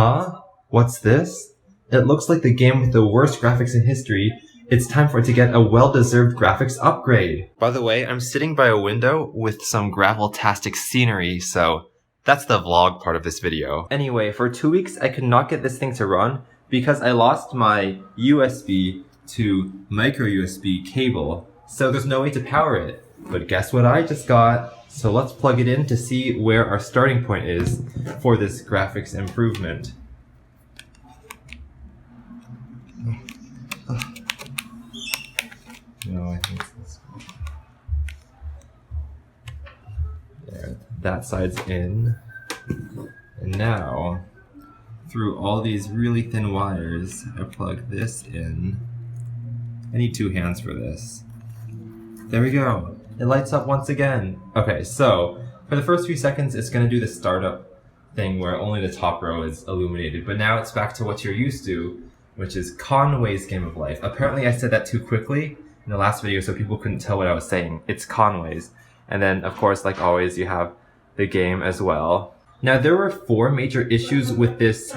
Huh? What's this? It looks like the game with the worst graphics in history. It's time for it to get a well-deserved graphics upgrade. By the way, I'm sitting by a window with some gravel-tastic scenery, so that's the vlog part of this video. Anyway, for 2 weeks I could not get this thing to run because I lost my USB to micro USB cable, so there's no way to power it. But guess what I just got? So let's plug it in to see where our starting point is for this graphics improvement. No, I think it's this one. There, that side's in. And now, through all these really thin wires, I plug this in. I need 2 hands for this. There we go. It lights up once again. Okay, so for the first few seconds, it's going to do the startup thing where only the top row is illuminated. But now it's back to what you're used to, which is Conway's Game of Life. Apparently I said that too quickly in the last video, so people couldn't tell what I was saying. It's Conway's. And then, of course, like always, you have the game as well. Now, there were 4 major issues with this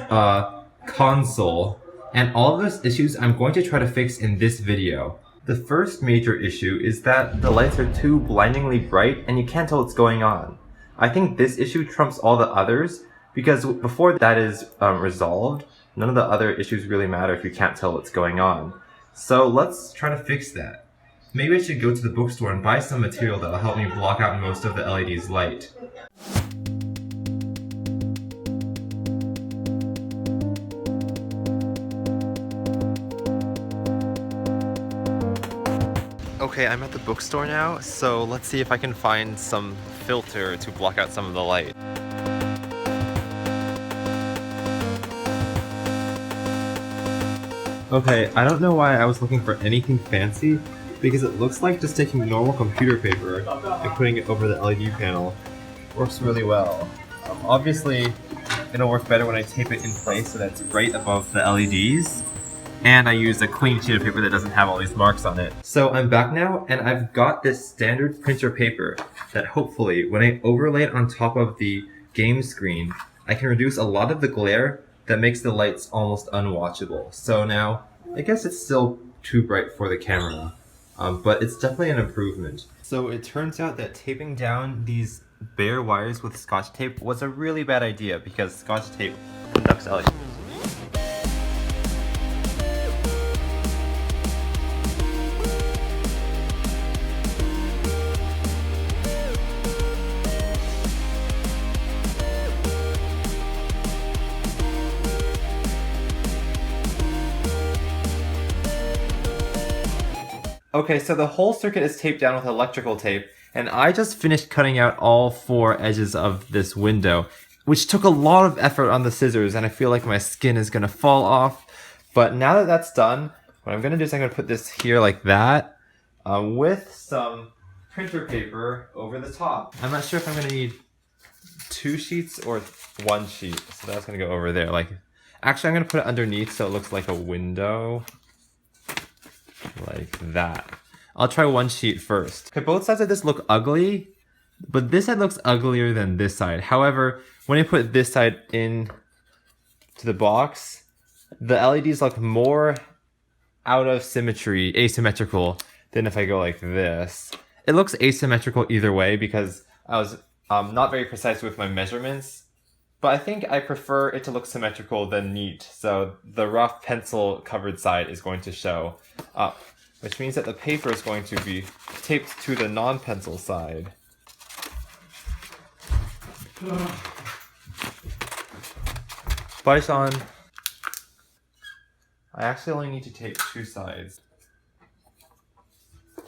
console, and all of those issues I'm going to try to fix in this video. The first major issue is that the lights are too blindingly bright and you can't tell what's going on. I think this issue trumps all the others, because before that is resolved, none of the other issues really matter if you can't tell what's going on. So let's try to fix that. Maybe I should go to the bookstore and buy some material that will help me block out most of the LED's light. Okay, I'm at the bookstore now, so let's see if I can find some filter to block out some of the light. Okay, I don't know why I was looking for anything fancy, because it looks like just taking normal computer paper and putting it over the LED panel works really well. Obviously, it'll work better when I tape it in place so that it's right above the LEDs. And I use a clean sheet of paper that doesn't have all these marks on it. So I'm back now, and I've got this standard printer paper that hopefully, when I overlay it on top of the game screen, I can reduce a lot of the glare that makes the lights almost unwatchable. So now, I guess it's still too bright for the camera, but it's definitely an improvement. So it turns out that taping down these bare wires with Scotch tape was a really bad idea because Scotch tape conducts LEDs. Okay, so the whole circuit is taped down with electrical tape, and I just finished cutting out all 4 edges of this window, which took a lot of effort on the scissors, and I feel like my skin is going to fall off. But now that that's done, what I'm going to do is I'm going to put this here like that, with some printer paper over the top. I'm not sure if I'm going to need 2 sheets or 1 sheet, so that's going to go over there. Actually, I'm going to put it underneath so it looks like a window. Like that. I'll try 1 sheet first. Okay, both sides of this look ugly, but this side looks uglier than this side. However, when I put this side in to the box, the LEDs look more out of symmetry, asymmetrical, than if I go like this. It looks asymmetrical either way because I was not very precise with my measurements, but I think I prefer it to look symmetrical than neat, so the rough pencil covered side is going to show up, which means that the paper is going to be taped to the non-pencil side. Bye, Sean. I actually only need to tape 2 sides.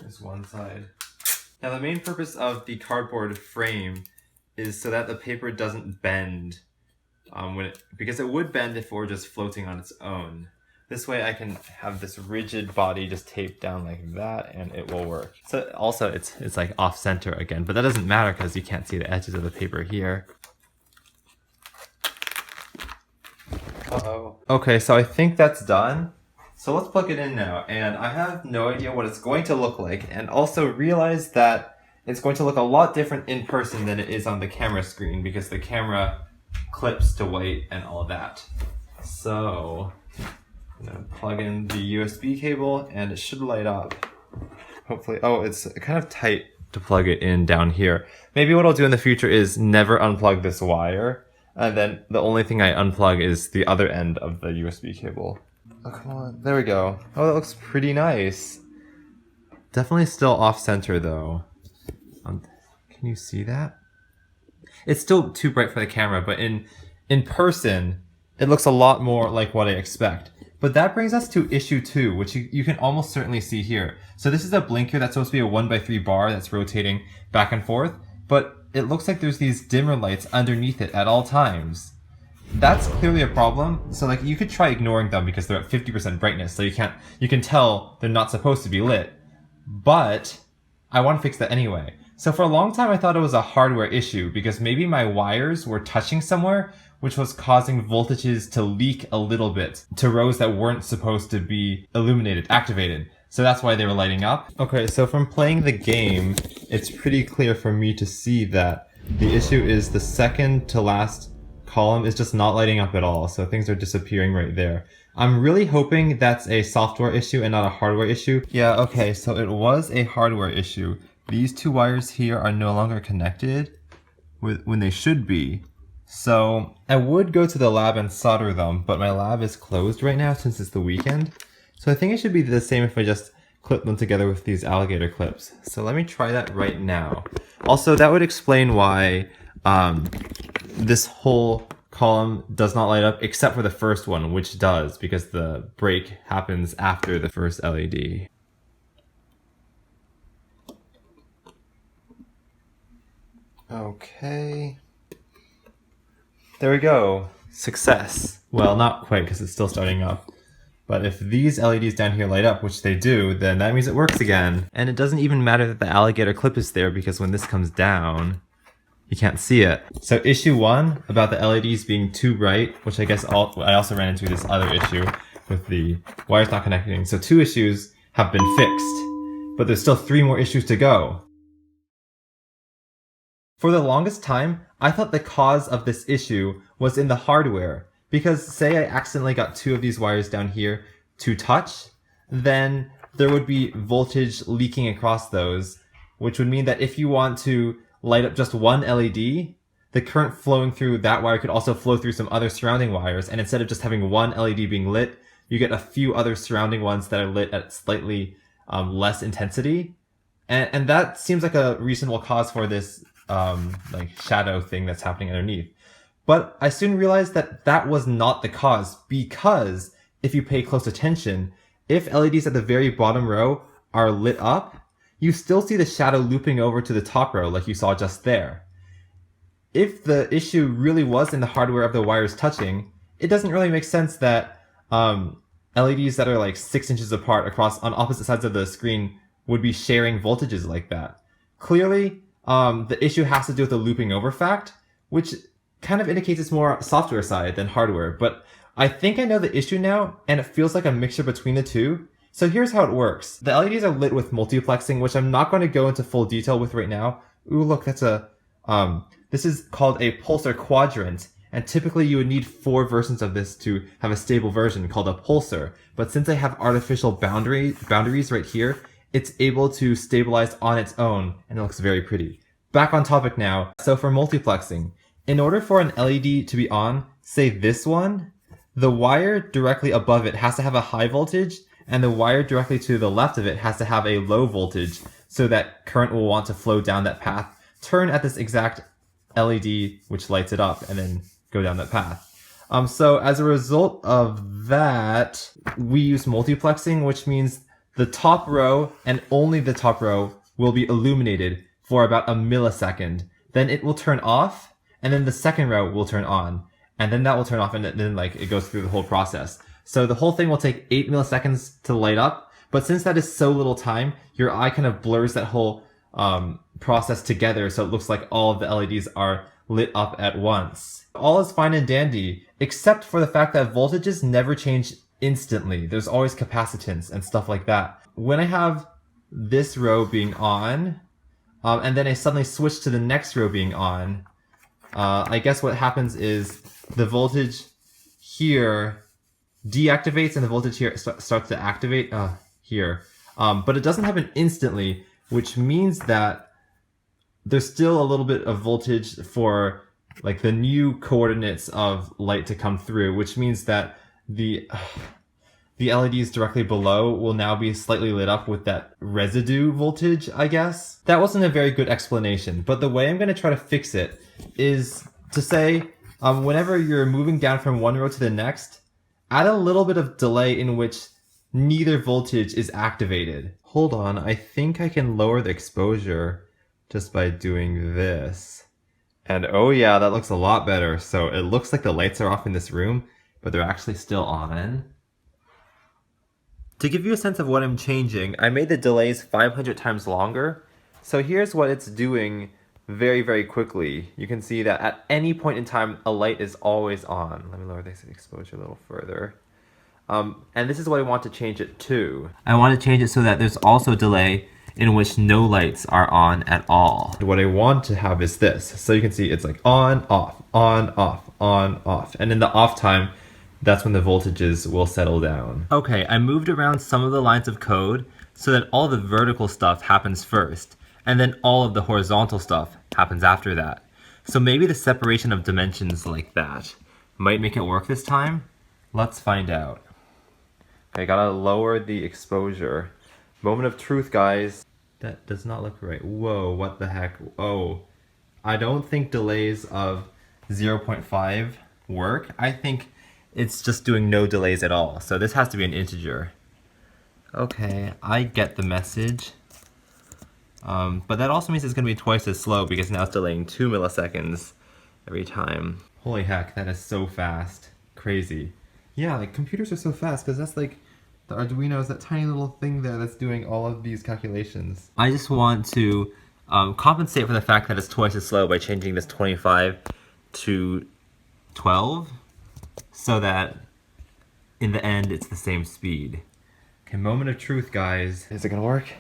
Just 1 side. Now the main purpose of the cardboard frame is so that the paper doesn't bend because it would bend if it were just floating on its own. This way I can have this rigid body just taped down like that and it will work. So also it's like off center again, but that doesn't matter because you can't see the edges of the paper here. Uh-oh. Okay, so I think that's done. So let's plug it in now, and I have no idea what it's going to look like, and also realize that it's going to look a lot different in person than it is on the camera screen because the camera clips to white and all of that. So I'm gonna plug in the USB cable and it should light up. Hopefully. Oh, it's kind of tight to plug it in down here. Maybe what I'll do in the future is never unplug this wire, and then the only thing I unplug is the other end of the USB cable. Oh, come on. There we go. Oh, that looks pretty nice. Definitely still off center though. Can you see that? It's still too bright for the camera, but in person, it looks a lot more like what I expect. But that brings us to issue 2, which you can almost certainly see here. So this is a blinker that's supposed to be a 1x3 bar that's rotating back and forth, but it looks like there's these dimmer lights underneath it at all times. That's clearly a problem. So like you could try ignoring them because they're at 50% brightness, so you can tell they're not supposed to be lit. But I want to fix that anyway. So for a long time I thought it was a hardware issue because maybe my wires were touching somewhere, which was causing voltages to leak a little bit to rows that weren't supposed to be activated. So that's why they were lighting up. Okay, so from playing the game, it's pretty clear for me to see that the issue is the second to last column is just not lighting up at all. So things are disappearing right there. I'm really hoping that's a software issue and not a hardware issue. Yeah, okay, so it was a hardware issue. These two wires here are no longer connected when they should be. So I would go to the lab and solder them, but my lab is closed right now since it's the weekend. So I think it should be the same if I just clip them together with these alligator clips. So let me try that right now. Also, that would explain why this whole column does not light up except for the first one, which does because the break happens after the first LED. Okay. There we go. Success. Well, not quite because it's still starting up. But if these LEDs down here light up, which they do, then that means it works again. And it doesn't even matter that the alligator clip is there because when this comes down, you can't see it. So issue 1 about the LEDs being too bright, which I guess I also ran into this other issue with the wires not connecting. So 2 issues have been fixed, but there's still 3 more issues to go. For the longest time, I thought the cause of this issue was in the hardware, because say I accidentally got 2 of these wires down here to touch, then there would be voltage leaking across those, which would mean that if you want to light up just one LED, the current flowing through that wire could also flow through some other surrounding wires, and instead of just having one LED being lit, you get a few other surrounding ones that are lit at slightly less intensity. And that seems like a reasonable cause for this like shadow thing that's happening underneath. But I soon realized that that was not the cause, because if you pay close attention, if LEDs at the very bottom row are lit up, you still see the shadow looping over to the top row like you saw just there. If the issue really was in the hardware of the wires touching, it doesn't really make sense that LEDs that are like 6 inches apart across on opposite sides of the screen would be sharing voltages like that. Clearly, the issue has to do with the looping over fact, which kind of indicates it's more software side than hardware, but I think I know the issue now, and it feels like a mixture between the two. So here's how it works. The LEDs are lit with multiplexing, which I'm not going to go into full detail with right now. Ooh, look, that's this is called a pulsar quadrant, and typically you would need 4 versions of this to have a stable version called a pulsar. But since I have artificial boundaries right here, it's able to stabilize on its own, and it looks very pretty. Back on topic now. So for multiplexing, in order for an LED to be on, say this one, the wire directly above it has to have a high voltage, and the wire directly to the left of it has to have a low voltage, so that current will want to flow down that path, turn at this exact LED which lights it up, and then go down that path. So as a result of that, we use multiplexing, which means the top row and only the top row will be illuminated for about a millisecond. Then it will turn off, and then the second row will turn on, and then that will turn off, and then like it goes through the whole process. So the whole thing will take 8 milliseconds to light up, but since that is so little time, your eye kind of blurs that whole process together, so it looks like all of the LEDs are lit up at once. All is fine and dandy, except for the fact that voltages never change instantly. There's always capacitance and stuff like that. When I have this row being on, and then I suddenly switch to the next row being on, I guess what happens is the voltage here deactivates and the voltage here starts to activate here. But it doesn't happen instantly, which means that there's still a little bit of voltage for like the new coordinates of light to come through, which means that the LEDs directly below will now be slightly lit up with that residue voltage, I guess. That wasn't a very good explanation, but the way I'm going to try to fix it is to say, whenever you're moving down from one row to the next, add a little bit of delay in which neither voltage is activated. Hold on, I think I can lower the exposure just by doing this. And oh yeah, that looks a lot better. So it looks like the lights are off in this room, but they're actually still on. To give you a sense of what I'm changing, I made the delays 500 times longer. So here's what it's doing very, very quickly. You can see that at any point in time, a light is always on. Let me lower this exposure a little further. And this is what I want to change it to. I want to change it so that there's also a delay in which no lights are on at all. What I want to have is this. So you can see it's like on, off, on, off, on, off. And in the off time, that's when the voltages will settle down. Okay, I moved around some of the lines of code so that all the vertical stuff happens first, and then all of the horizontal stuff happens after that. So maybe the separation of dimensions like that might make it work this time. Let's find out. Okay, gotta lower the exposure. Moment of truth, guys. That does not look right. Whoa, what the heck? Oh, I don't think delays of 0.5 work. I think it's just doing no delays at all. So this has to be an integer. Okay, I get the message. But that also means it's gonna be twice as slow because now it's delaying 2 milliseconds every time. Holy heck, that is so fast. Crazy. Yeah, like computers are so fast because that's like, the Arduino is that tiny little thing there that's doing all of these calculations. I just want to compensate for the fact that it's twice as slow by changing this 25 to 12 so that in the end it's the same speed. Okay, moment of truth, guys. Is it gonna work?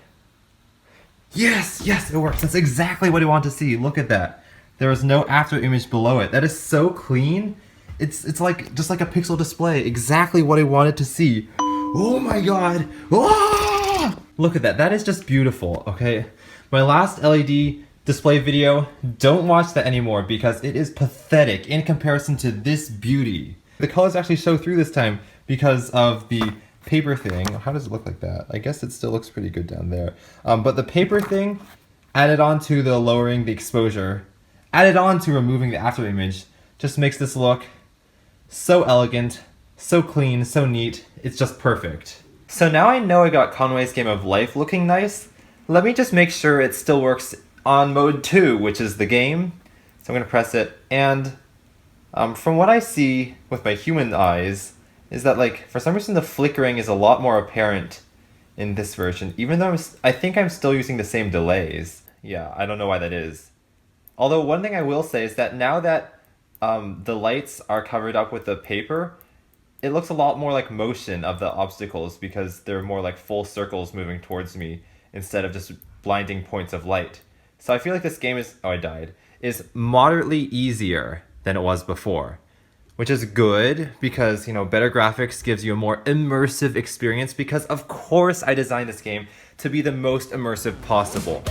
Yes, yes, it works. That's exactly what I want to see. Look at that. There is no after image below it. That is so clean. It's like just like a pixel display. Exactly what I wanted to see. Oh my god! Ah! Look at that. That is just beautiful, okay? My last LED display video, don't watch that anymore because it is pathetic in comparison to this beauty. The colors actually show through this time because of the paper thing. How does it look like that? I guess it still looks pretty good down there. But the paper thing added on to the lowering the exposure, added on to removing the after image, just makes this look so elegant, so clean, so neat. It's just perfect. So now I know I got Conway's Game of Life looking nice. Let me just make sure it still works on mode 2, which is the game. So I'm gonna press it, and from what I see with my human eyes, is that like for some reason the flickering is a lot more apparent in this version, even though I think I'm still using the same delays. Yeah, I don't know why that is. Although one thing I will say is that now that the lights are covered up with the paper, it looks a lot more like motion of the obstacles because they're more like full circles moving towards me instead of just blinding points of light. So I feel like this game is, oh I died, is moderately easier than it was before. Which is good because, you know, better graphics gives you a more immersive experience because of course I designed this game to be the most immersive possible.